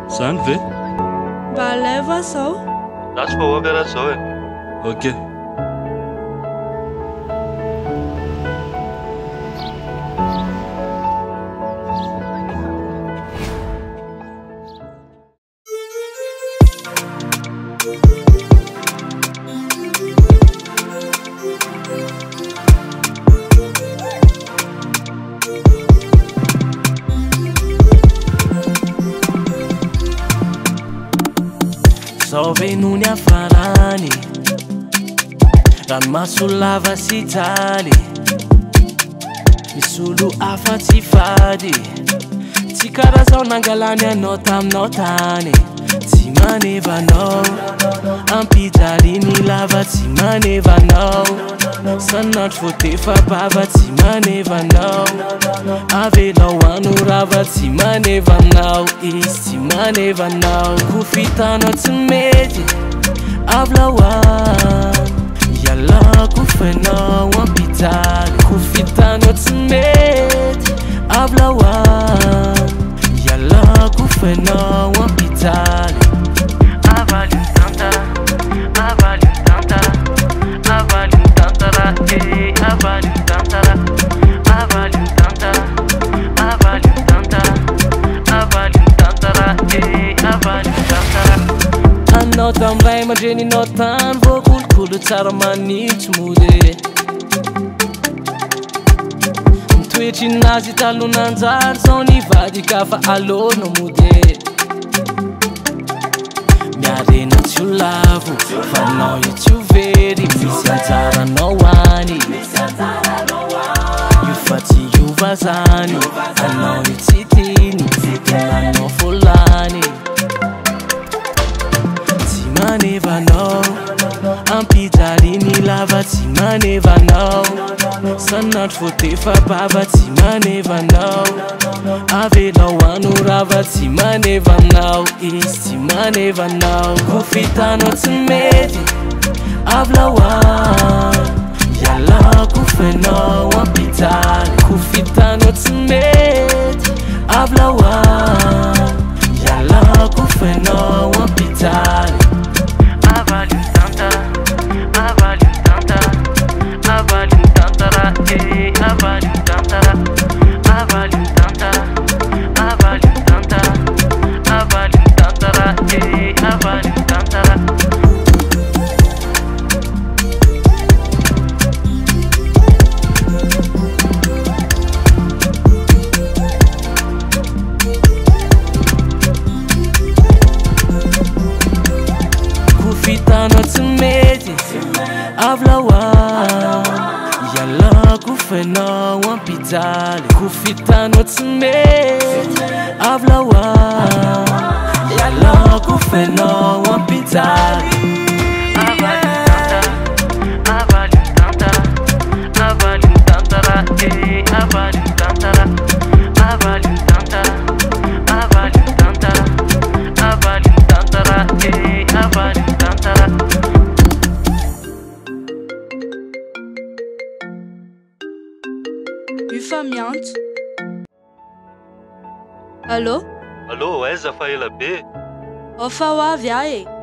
Zany ve? Mba alaiva zao? Lasy fa hoavy raha zao e. Ok. Zao venony afarany ranomaso lava sy jaly misy olo hafa tsy fady tsy karaha zao nangalany anao taminao tany tsy manevanao ampijaliny lava tsy manevanao sanandro vo tefa bava tsy manevanao avelao anorava tsy manevanao izy tsy manevanao kofitanao tsy mety avlaoan ialako fenao ampijaly kofitanao tsy mety avlaoan ialako fenao ampijaly avaly tantara avaly tantara avaly tantara avaly tantara avaly tantara avaly tantara avaly tantara avaly tantara anao tamray mandreninao tany voakolokolo tsara manitsy mode mitoetry nazy talonanjary zao nivady ka fa alôno mode miarena tsy ho lavo fanao io tsy ho very misy anjaranao any io fa tsy iova zany anao io tsy tiny tenanao folany tsy manevanao ampijaliny lava tsy manevanao sanandro vo tefa bava tsy manevanao avelao anorava tsy manevanao izy tsy manevanao kofitanao tsy mety avlaoan ialako fenao ampijaly kofitanao tsy mety avlaoan ialako fenao ampijaly avaly tantara avaly tantara avaly tantara avaly tantara avaly tantara avaly tantara avaly tantara avaly tantara kofitanao tsy mety avlaoan ialako fenao ampijaly kofitanao tsy mety avlaoan ialako fenao ampijaly avaly tantara avaly tantara avaly tantara avaly tantara avaly tantara avaly tantara avaly tantara avaly tantara Ufa miantso. Allô? Allô, aiza fa ela be? Afa ho avy ahy e.